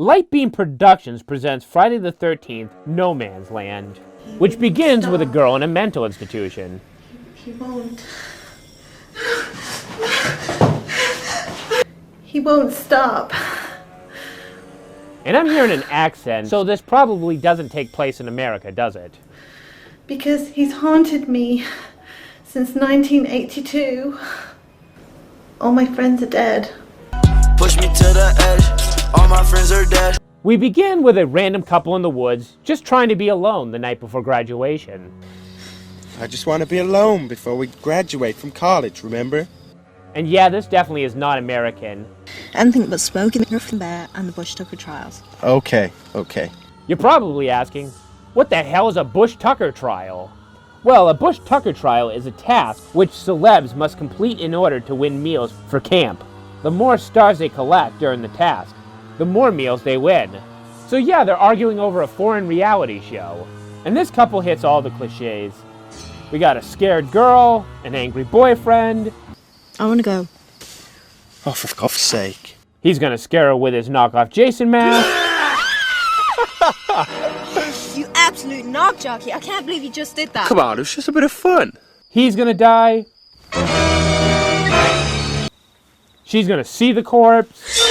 Lightbeam Productions presents Friday the 13th, No Man's Land, which begins with a girl in a mental institution. He won't. He won't stop. And I'm hearing an accent, so this probably doesn't take place in America, does it? Because he's haunted me since 1982. All my friends are dead. Push me to the edge. All my friends are dead. We begin with a random couple in the woods, just trying to be alone the night before graduation. I just want to be alone before we graduate from college, remember? And yeah, this definitely is not American. Anything but smoking, from there, and the Bush Tucker trials. Okay. You're probably asking, what the hell is a Bush Tucker trial? Well, a Bush Tucker trial is a task which celebs must complete in order to win meals for camp. The more stars they collect during the task, the more meals they win. So yeah, they're arguing over a foreign reality show. And this couple hits all the clichés. We got a scared girl, an angry boyfriend. I want to go. Oh, for God's sake. He's gonna scare her with his knockoff Jason mask. You absolute knock jockey. I can't believe you just did that. Come on, it was just a bit of fun. He's gonna die. She's gonna see the corpse.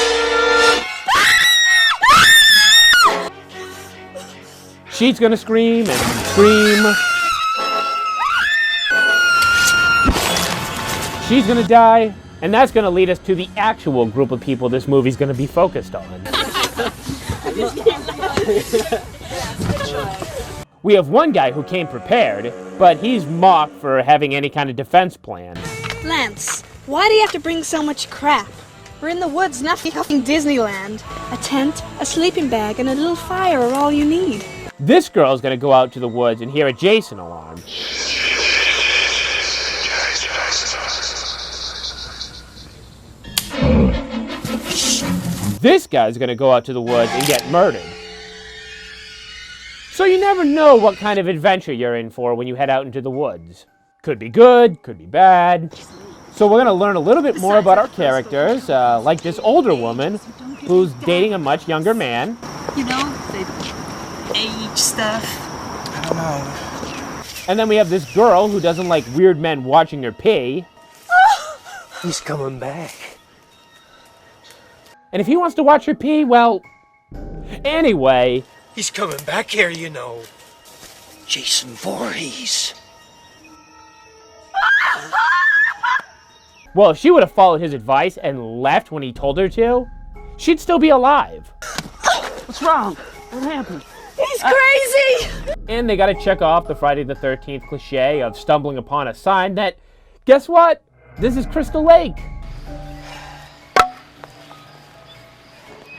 She's gonna scream and scream. She's gonna die, and that's gonna lead us to the actual group of people this movie's gonna be focused on. We have one guy who came prepared, but he's mocked for having any kind of defense plan. Lance, why do you have to bring so much crap? We're in the woods, not fucking Disneyland. A tent, a sleeping bag, and a little fire are all you need. This girl's gonna go out to the woods and hear a Jason alarm. This guy's gonna go out to the woods and get murdered. So you never know what kind of adventure you're in for when you head out into the woods. Could be good, could be bad. So we're gonna learn a little bit more about our characters, like this older woman who's dating a much younger man. You know, the age stuff. I don't know. And then we have this girl who doesn't like weird men watching her pee. He's coming back. And if he wants to watch her pee, well, anyway. He's coming back here, you know. Jason Voorhees. Well, if she would have followed his advice and left when he told her to, she'd still be alive. What's wrong? What happened? He's crazy! And they gotta check off the Friday the 13th cliche of stumbling upon a sign that, guess what? This is Crystal Lake. I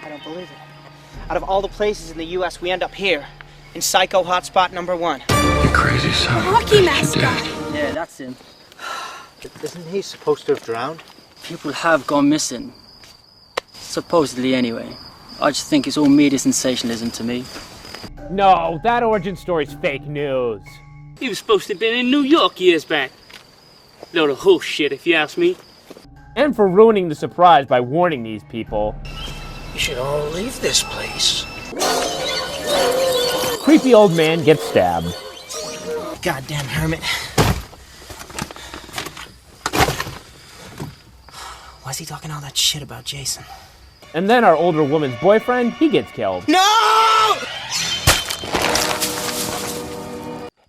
don't believe it. Out of all the places in the U.S., we end up here, in Psycho Hotspot number 1. You crazy son. Hockey mascot. Yeah, that's him. Isn't he supposed to have drowned? People have gone missing. Supposedly, anyway. I just think it's all media sensationalism to me. No, that origin story's fake news. He was supposed to have been in New York years back. Load of horse shit, if you ask me. And for ruining the surprise by warning these people. You should all leave this place. Creepy old man gets stabbed. Goddamn hermit. Why's he talking all that shit about Jason? And then our older woman's boyfriend, he gets killed. No!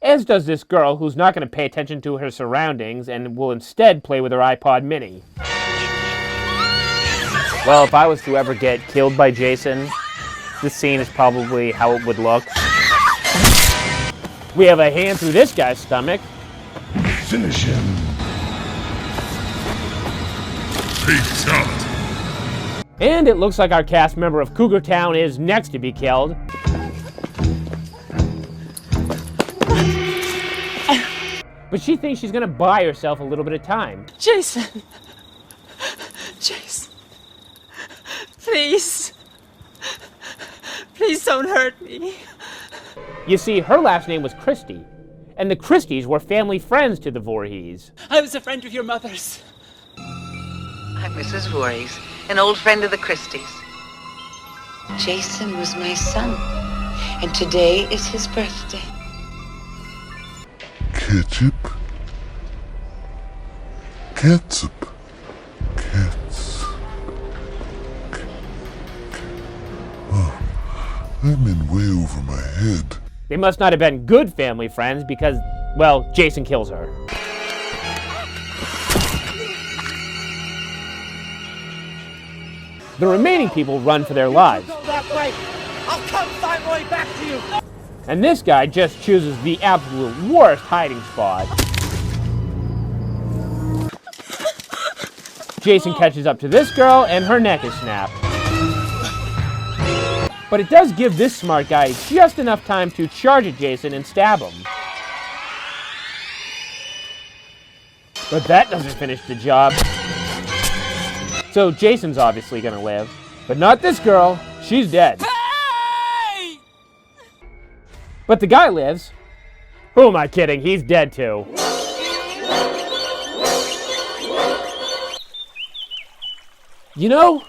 As does this girl who's not going to pay attention to her surroundings and will instead play with her iPod mini. Well, if I was to ever get killed by Jason, this scene is probably how it would look. We have a hand through this guy's stomach. Finish him. Fatality. And it looks like our cast member of Cougar Town is next to be killed. But she thinks she's gonna buy herself a little bit of time. Jason. Jason. Please. Please don't hurt me. You see, her last name was Christie, and the Christies were family friends to the Voorhees. I was a friend of your mother's. I'm Mrs. Voorhees, an old friend of the Christies. Jason was my son, and today is his birthday. Ketchup. Ketchup. Ketchup. Oh, I'm in way over my head. They must not have been good family friends because, well, Jason kills her. The remaining people run for their lives. Go that way. I'll come find my way back to you. And this guy just chooses the absolute worst hiding spot. Jason catches up to this girl and her neck is snapped. But it does give this smart guy just enough time to charge at Jason and stab him. But that doesn't finish the job. So Jason's obviously gonna live. But not this girl. She's dead. Hey! But the guy lives. Who am I kidding? He's dead too. You know,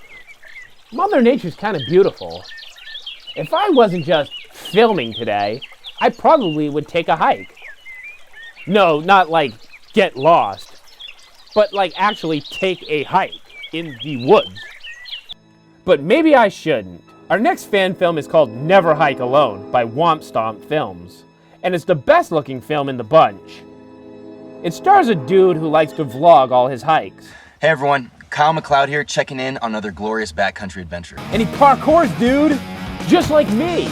Mother Nature's kind of beautiful. If I wasn't just filming today, I probably would take a hike. No, not like get lost, but like actually take a hike in the woods. But maybe I shouldn't. Our next fan film is called Never Hike Alone by Womp Stomp Films, and it's the best looking film in the bunch. It stars a dude who likes to vlog all his hikes. Hey everyone, Kyle McLeod here, checking in on another glorious backcountry adventure. And he parkours, dude, just like me.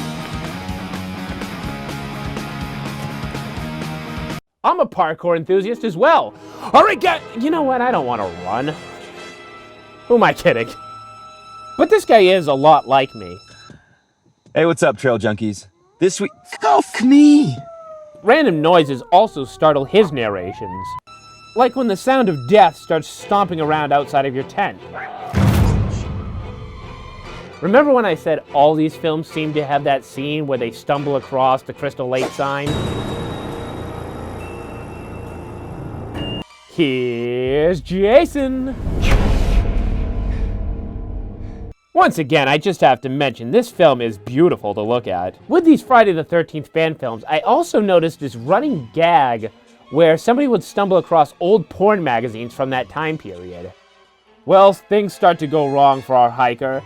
I'm a parkour enthusiast as well. All right, guys, you know what? I don't want to run. Who am I kidding? But this guy is a lot like me. Hey, what's up, trail junkies? This week, go for me! Random noises also startle his narrations. Like when the sound of death starts stomping around outside of your tent. Remember when I said all these films seem to have that scene where they stumble across the Crystal Lake sign? Here's Jason! Once again, I just have to mention, this film is beautiful to look at. With these Friday the 13th fan films, I also noticed this running gag where somebody would stumble across old porn magazines from that time period. Well, things start to go wrong for our hiker,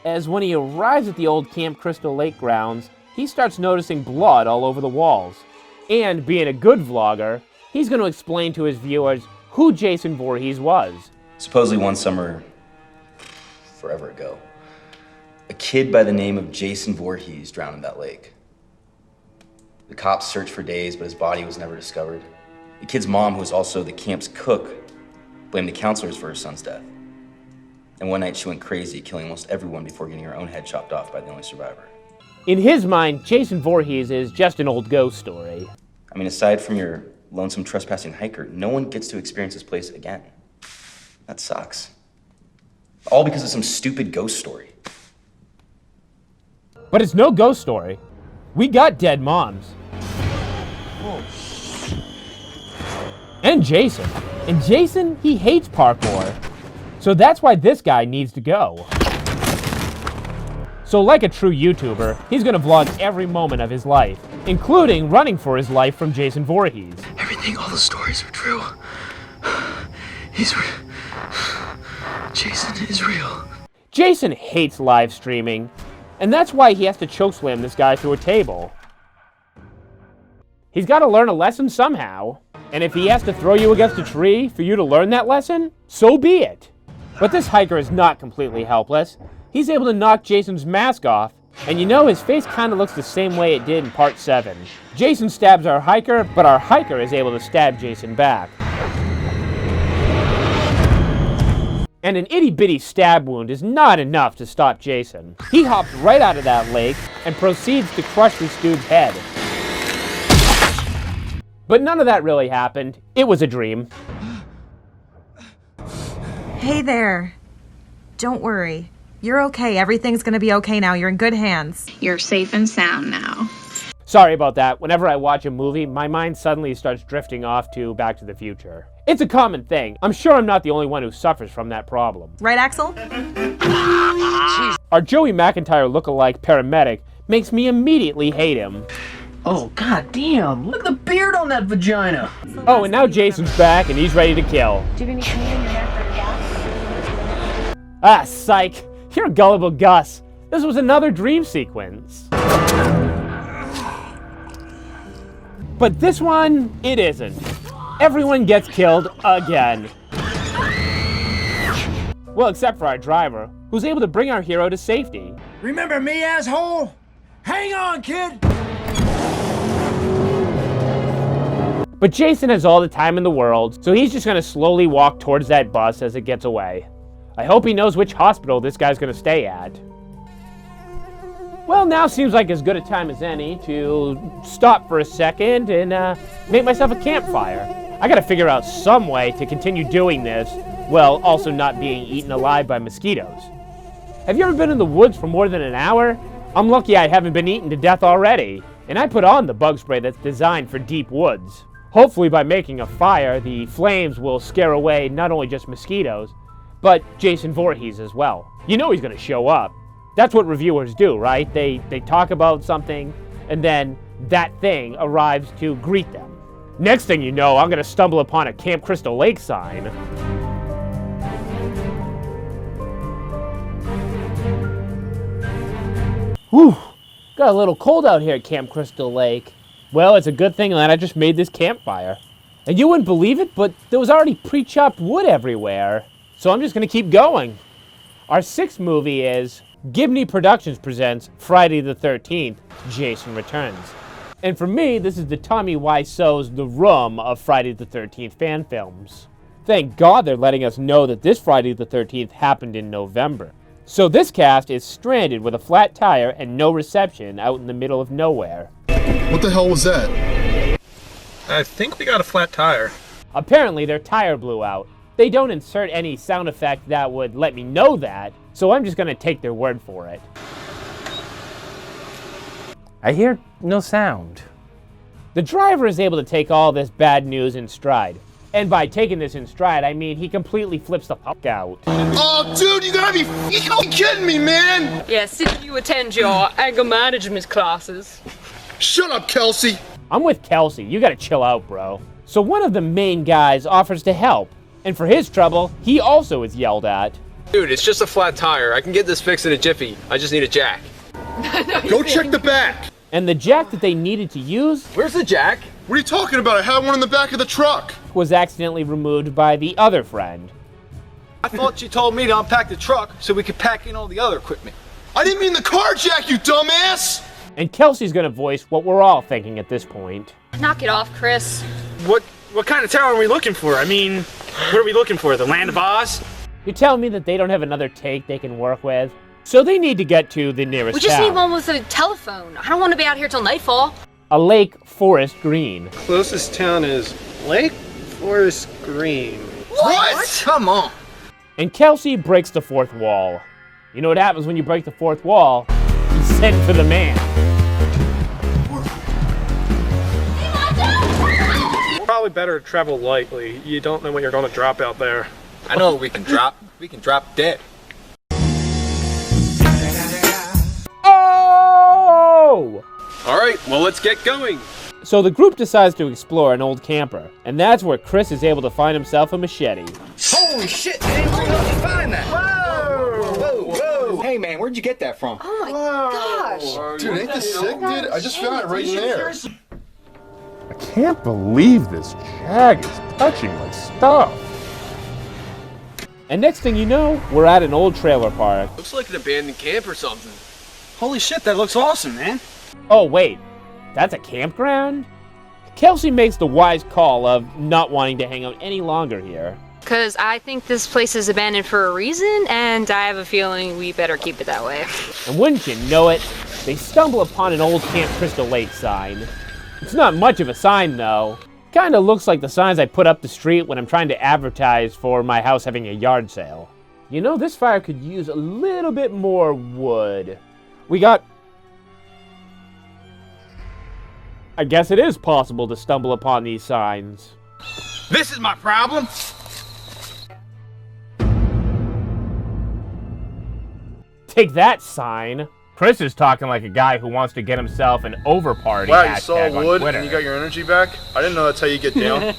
as when he arrives at the old Camp Crystal Lake grounds, he starts noticing blood all over the walls. And being a good vlogger, he's going to explain to his viewers who Jason Voorhees was. Supposedly one summer, forever ago, a kid by the name of Jason Voorhees drowned in that lake. The cops searched for days, but his body was never discovered. The kid's mom, who was also the camp's cook, blamed the counselors for her son's death. And one night she went crazy, killing almost everyone before getting her own head chopped off by the only survivor. In his mind, Jason Voorhees is just an old ghost story. I mean, aside from your lonesome trespassing hiker, no one gets to experience this place again. That sucks. All because of some stupid ghost story. But it's no ghost story. We got dead moms. And Jason. And Jason, he hates parkour. So that's why this guy needs to go. So like a true YouTuber, he's gonna vlog every moment of his life, including running for his life from Jason Voorhees. Everything, all the stories are true. He's real. Jason is real. Jason hates live streaming, and that's why he has to chokeslam this guy through a table. He's got to learn a lesson somehow, and if he has to throw you against a tree for you to learn that lesson, so be it. But this hiker is not completely helpless. He's able to knock Jason's mask off, and you know his face kind of looks the same way it did in part 7. Jason stabs our hiker, but our hiker is able to stab Jason back. And an itty-bitty stab wound is not enough to stop Jason. He hops right out of that lake and proceeds to crush this dude's head. But none of that really happened. It was a dream. Hey there. Don't worry. You're okay. Everything's gonna be okay now. You're in good hands. You're safe and sound now. Sorry about that. Whenever I watch a movie, my mind suddenly starts drifting off to Back to the Future. It's a common thing. I'm sure I'm not the only one who suffers from that problem. Right, Axel? Our Joey McIntyre look-alike paramedic makes me immediately hate him. Oh, goddamn! Look at the beard on that vagina! Oh, and now Jason's back and he's ready to kill. Do you have any pain in your neck or gas? Ah, psych! You're gullible Gus. This was another dream sequence. But this one, it isn't. Everyone gets killed again. Well, except for our driver, who's able to bring our hero to safety. Remember me, asshole? Hang on, kid! But Jason has all the time in the world, so he's just gonna slowly walk towards that bus as it gets away. I hope he knows which hospital this guy's gonna stay at. Well, now seems like as good a time as any to stop for a second and make myself a campfire. I gotta figure out some way to continue doing this while also not being eaten alive by mosquitoes. Have you ever been in the woods for more than an hour? I'm lucky I haven't been eaten to death already. And I put on the bug spray that's designed for deep woods. Hopefully by making a fire, the flames will scare away not only just mosquitoes, but Jason Voorhees as well. You know he's gonna show up. That's what reviewers do, right? They talk about something, and then that thing arrives to greet them. Next thing you know, I'm gonna stumble upon a Camp Crystal Lake sign. Whew, got a little cold out here at Camp Crystal Lake. Well, it's a good thing that I just made this campfire. And you wouldn't believe it, but there was already pre-chopped wood everywhere. So I'm just gonna keep going. Our sixth movie is Gibney Productions presents Friday the 13th, Jason Returns. And for me, this is the Tommy Wiseau's The Room of Friday the 13th fan films. Thank God they're letting us know that this Friday the 13th happened in November. So this cast is stranded with a flat tire and no reception out in the middle of nowhere. What the hell was that? I think we got a flat tire. Apparently their tire blew out. They don't insert any sound effect that would let me know that, so I'm just gonna take their word for it. I hear no sound. The driver is able to take all this bad news in stride. And by taking this in stride, I mean he completely flips the fuck out. Oh, dude, you gotta be f***ing kidding me, man! Yes, if you attend your anger management classes. Shut up, Kelsey! I'm with Kelsey. You gotta chill out, bro. So one of the main guys offers to help. And for his trouble, he also is yelled at. Dude, it's just a flat tire. I can get this fixed in a jiffy. I just need a jack. Go check the back! And the jack that they needed to use... Where's the jack? What are you talking about? I had one in the back of the truck. ...was accidentally removed by the other friend. I thought you told me to unpack the truck so we could pack in all the other equipment. I didn't mean the car jack, you dumbass! And Kelsey's gonna voice what we're all thinking at this point. Knock it off, Chris. What kind of tower are we looking for? I mean, what are we looking for? The Land of Oz? You're telling me that they don't have another take they can work with? So they need to get to the nearest We just town. need one with a telephone. I don't want to be out here till nightfall. A Lake Forest Green. Closest town is Lake Forest Green. What? Come on. And Kelsey breaks the fourth wall. You know what happens when you break the fourth wall? You send for the man. Probably better to travel lightly. You don't know what you're going to drop out there. I know what we can drop. We can drop dead. Oh! Alright, well let's get going. So the group decides to explore an old camper, and that's where Chris is able to find himself a machete. Holy shit, man, where did you find that? Whoa! Hey man, where'd you get that from? Oh my gosh. Dude, ain't this sick, dude? I just found it right in there. I can't believe this jag is touching my stuff. And next thing you know, we're at an old trailer park. Looks like an abandoned camp or something. Holy shit, that looks awesome, man. Oh wait, that's a campground? Kelsey makes the wise call of not wanting to hang out any longer here. Because I think this place is abandoned for a reason, and I have a feeling we better keep it that way. And wouldn't you know it, they stumble upon an old Camp Crystal Lake sign. It's not much of a sign though. Kinda looks like the signs I put up the street when I'm trying to advertise for my house having a yard sale. You know, this fire could use a little bit more wood. I guess it is possible to stumble upon these signs. This is my problem. Take that, sign. Chris is talking like a guy who wants to get himself an over-party. Wow, you saw hashtag on wood Twitter. and you got your energy back? I didn't know that's how you get down.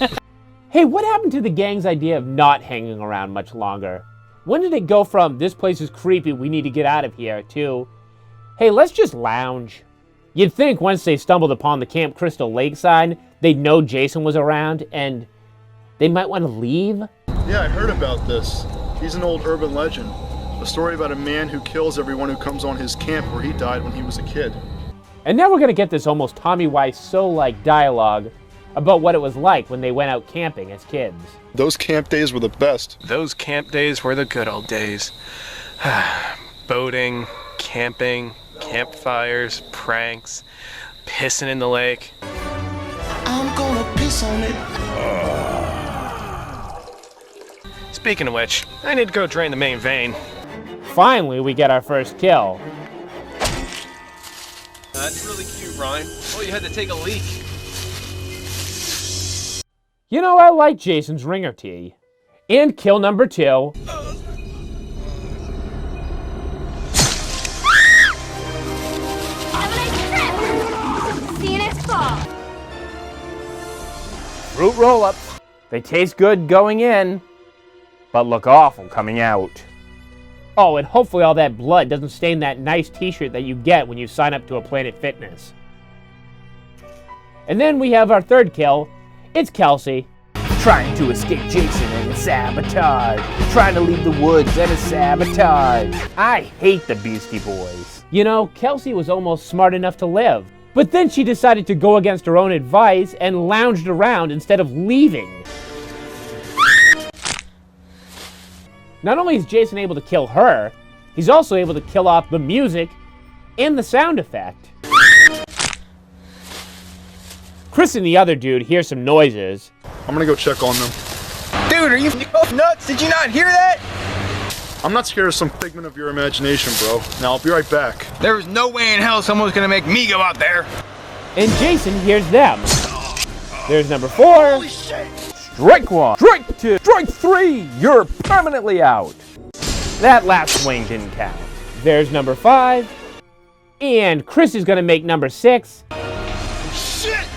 Hey, what happened to the gang's idea of not hanging around much longer? When did it go from, this place is creepy, we need to get out of here, to, hey, let's just lounge? You'd think once they stumbled upon the Camp Crystal Lake sign, they'd know Jason was around, and they might want to leave? Yeah, I heard about this. He's an old urban legend. A story about a man who kills everyone who comes on his camp where he died when he was a kid. And now we're going to get this almost Tommy Wiseau-like dialogue about what it was like when they went out camping as kids. Those camp days were the best. Those camp days were the good old days. Boating, camping, campfires, pranks, pissing in the lake. I'm gonna piss on it. Speaking of which, I need to go drain the main vein. Finally, we get our first kill. That's really cute, Ryan. Oh, you had to take a leak. You know, I like Jason's ringer tee. And kill number 2. See you next fall. Fruit roll-ups. They taste good going in, but look awful coming out. Oh, and hopefully all that blood doesn't stain that nice t-shirt that you get when you sign up to a Planet Fitness. And then we have our third kill. It's Kelsey. Trying to escape Jason and a sabotage. Trying to leave the woods and a sabotage. I hate the Beastie Boys. You know, Kelsey was almost smart enough to live. But then she decided to go against her own advice and lounged around instead of leaving. Not only is Jason able to kill her, he's also able to kill off the music and the sound effect. Chris and the other dude hear some noises. I'm gonna go check on them. Dude, are you nuts? Did you not hear that? I'm not scared of some figment of your imagination, bro. Now, I'll be right back. There is no way in hell someone's gonna make me go out there. And Jason hears them. There's number 4. Holy shit! Strike 1. Strike 2. Strike 3. You're permanently out. That last swing didn't count. There's number 5. And Chris is going to make number 6. Shit!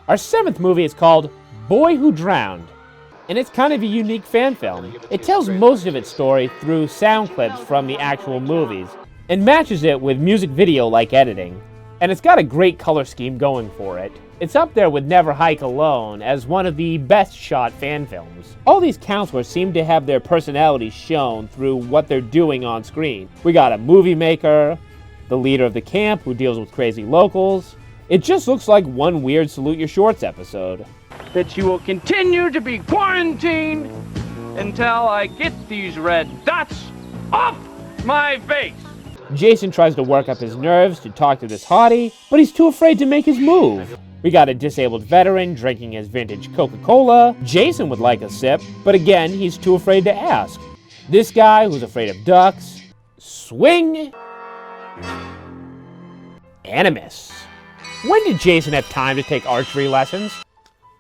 Our 7th movie is called Boy Who Drowned. And it's kind of a unique fan film. It tells most of its story through sound clips from the actual movies, and matches it with music video-like editing. And it's got a great color scheme going for it. It's up there with Never Hike Alone as one of the best shot fan films. All these counselors seem to have their personalities shown through what they're doing on screen. We got a movie maker, the leader of the camp who deals with crazy locals. It just looks like one weird Salute Your Shorts episode. That you will continue to be quarantined until I get these red dots off my face. Jason tries to work up his nerves to talk to this hottie, but he's too afraid to make his move. We got a disabled veteran drinking his vintage Coca-Cola. Jason would like a sip, but again, he's too afraid to ask. This guy who's afraid of ducks. Swing! Animus. When did Jason have time to take archery lessons?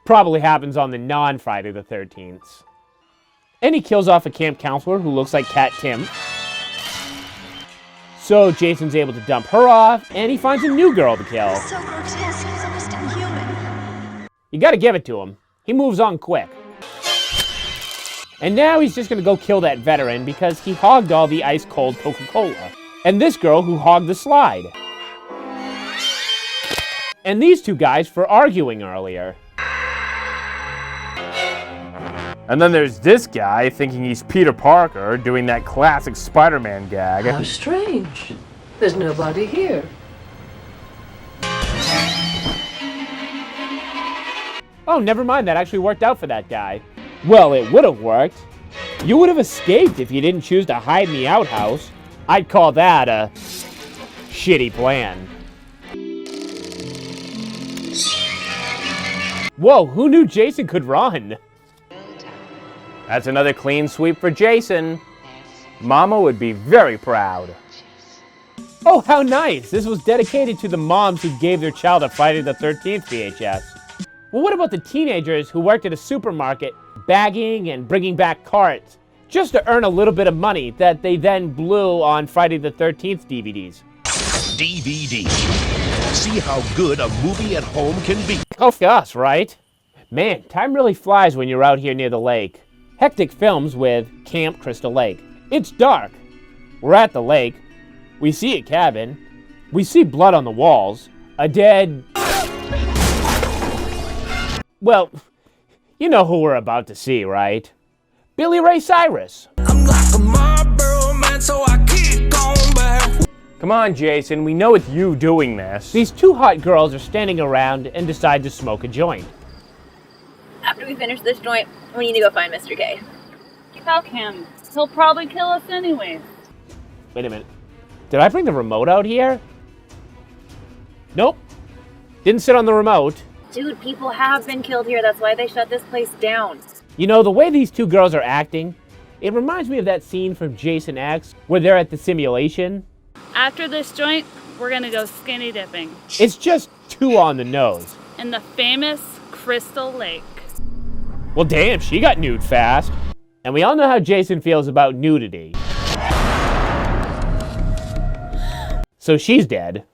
Probably happens on the non-Friday the 13th. And he kills off a camp counselor who looks like Cat Tim. So Jason's able to dump her off, and he finds a new girl to kill. So grotesque, it's almost inhuman. You gotta give it to him. He moves on quick. And now he's just gonna go kill that veteran because he hogged all the ice-cold Coca-Cola. And this girl who hogged the slide. And these two guys for arguing earlier. And then there's this guy thinking he's Peter Parker doing that classic Spider-Man gag. How strange. There's nobody here. Oh, never mind, that actually worked out for that guy. Well, it would have worked. You would have escaped if you didn't choose to hide in the outhouse. I'd call that a shitty plan. Whoa, who knew Jason could run? That's another clean sweep for Jason. Mama would be very proud. Oh, how nice! This was dedicated to the moms who gave their child a Friday the 13th VHS. Well, what about the teenagers who worked at a supermarket, bagging and bringing back carts, just to earn a little bit of money that they then blew on Friday the 13th DVDs. DVD. See how good a movie at home can be. Oh, for us, right? Man, time really flies when you're out here near the lake. Hectic Films with Camp Crystal Lake. It's dark. We're at the lake. We see a cabin. We see blood on the walls. A dead... Well, you know who we're about to see, right? Billy Ray Cyrus. I'm like a Marlboro man, so I keep going back. Come on, Jason, we know it's you doing this. These two hot girls are standing around and decide to smoke a joint. After we finish this joint, we need to go find Mr. K. Fuck him. He'll probably kill us anyway. Wait a minute. Did I bring the remote out here? Nope. Didn't sit on the remote. Dude, people have been killed here. That's why they shut this place down. You know, the way these two girls are acting, it reminds me of that scene from Jason X where they're at the simulation. After this joint, we're gonna go skinny dipping. It's just too on the nose. In the famous Crystal Lake. Well, damn, she got nude fast. And we all know how Jason feels about nudity. So she's dead.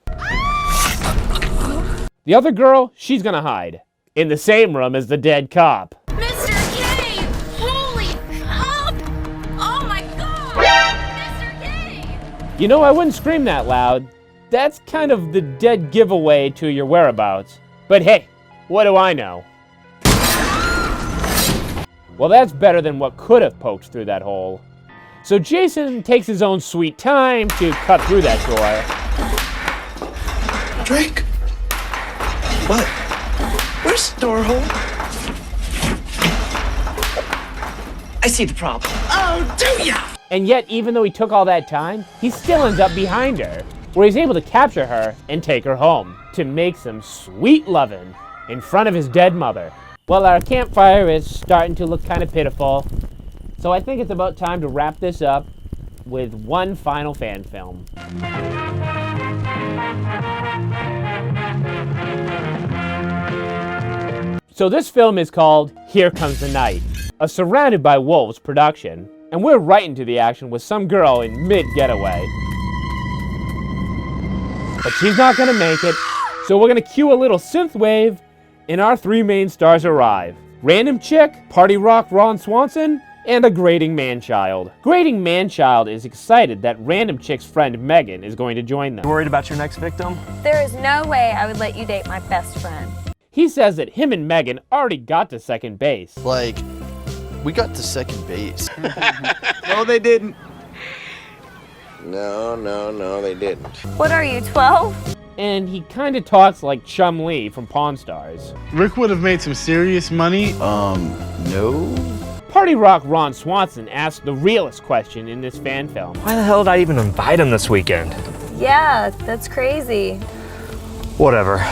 The other girl, she's gonna hide. In the same room as the dead cop. Mr. K! Holy up! Oh my god! Mr. K! You know, I wouldn't scream that loud. That's kind of the dead giveaway to your whereabouts. But hey, what do I know? Well, that's better than what could have poked through that hole. So Jason takes his own sweet time to cut through that door. Drake? What? Where's the door hole? I see the problem. Oh, do ya? And yet, even though he took all that time, he still ends up behind her, where he's able to capture her and take her home to make some sweet lovin' in front of his dead mother. Well, our campfire is starting to look kind of pitiful, so I think it's about time to wrap this up with one final fan film. So this film is called Here Comes the Night, a Surrounded by Wolves production, and we're right into the action with some girl in mid-getaway. But she's not gonna make it, so we're gonna cue a little synthwave, and our three main stars arrive. Random chick, party rock Ron Swanson, and a grating man-child. Grating man-child is excited that random chick's friend Megan is going to join them. You worried about your next victim? There is no way I would let you date my best friend. He says that him and Megan already got to second base. Like, we got to second base. No, they didn't. No, they didn't. What are you, 12? And he kind of talks like Chum Lee from Pawn Stars. Rick would have made some serious money. No. Party rock Ron Swanson asked the realest question in this fan film. Why the hell did I even invite him this weekend? Yeah, that's crazy. Whatever.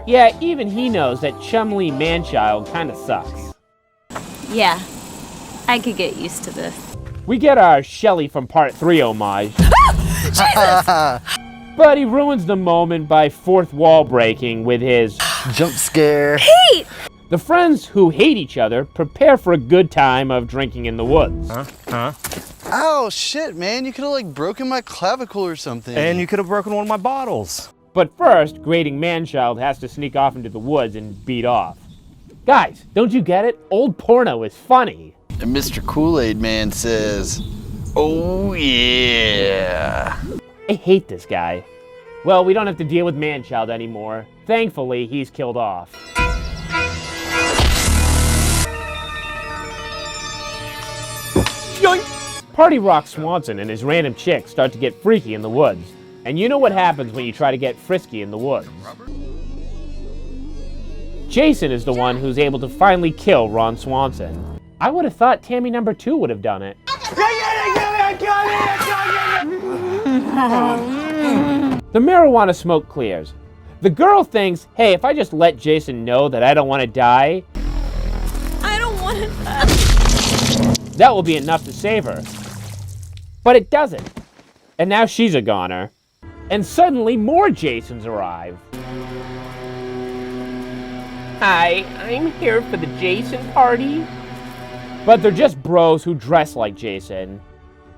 Yeah, even he knows that Chum Lee Manchild kind of sucks. Yeah, I could get used to this. We get our Shelley from Part 3 homage. Jesus! But he ruins the moment by fourth wall breaking with his jump scare. Pete! The friends who hate each other prepare for a good time of drinking in the woods. Ow, shit, man. You could have, like, broken my clavicle or something. And you could have broken one of my bottles. But first, grating manchild has to sneak off into the woods and beat off. Guys, don't you get it? Old porno is funny. And Mr. Kool-Aid Man says, oh yeah. I hate this guy. Well, we don't have to deal with manchild anymore. Thankfully, he's killed off. Yoink! Party rock Swanson and his random chick start to get freaky in the woods. And you know what happens when you try to get frisky in the woods. Jason is the one who's able to finally kill Ron Swanson. I would have thought Tammy number 2 would have done it. The marijuana smoke clears. The girl thinks, hey, if I just let Jason know that I don't want to die, I don't want to die. That will be enough to save her. But it doesn't. And now she's a goner. And suddenly more Jasons arrive. Hi, I'm here for the Jason party. But they're just bros who dress like Jason.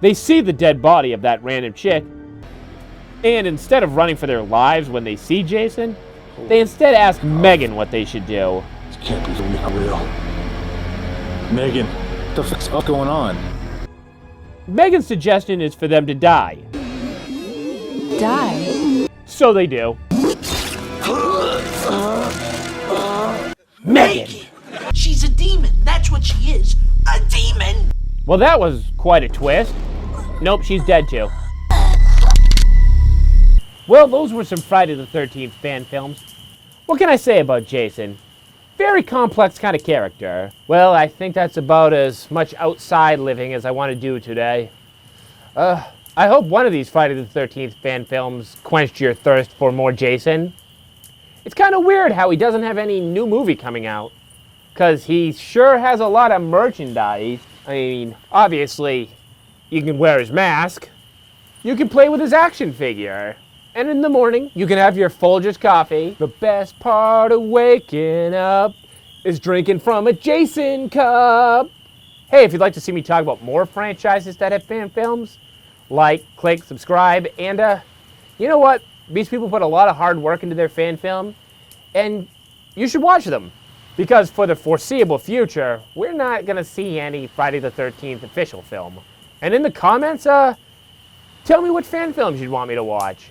They see the dead body of that random chick, and instead of running for their lives when they see Jason, they instead ask Megan what they should do. This can't be real. Megan, what the fuck's up going on? Megan's suggestion is for them to die. Die? So they do. Megan! She's a demon. That's what she is. A demon! Well, that was quite a twist. Nope, she's dead too. Well, those were some Friday the 13th fan films. What can I say about Jason? Very complex kind of character. Well, I think that's about as much outside living as I want to do today. I hope one of these Friday the 13th fan films quenched your thirst for more Jason. It's kind of weird how he doesn't have any new movie coming out, because he sure has a lot of merchandise. I mean, obviously, you can wear his mask. You can play with his action figure. And in the morning, you can have your Folgers coffee. The best part of waking up is drinking from a Jason cup. Hey, if you'd like to see me talk about more franchises that have fan films, like, click, subscribe, and you know what? These people put a lot of hard work into their fan film, and you should watch them. Because for the foreseeable future, we're not going to see any Friday the 13th official film. And in the comments, tell me what fan films you'd want me to watch.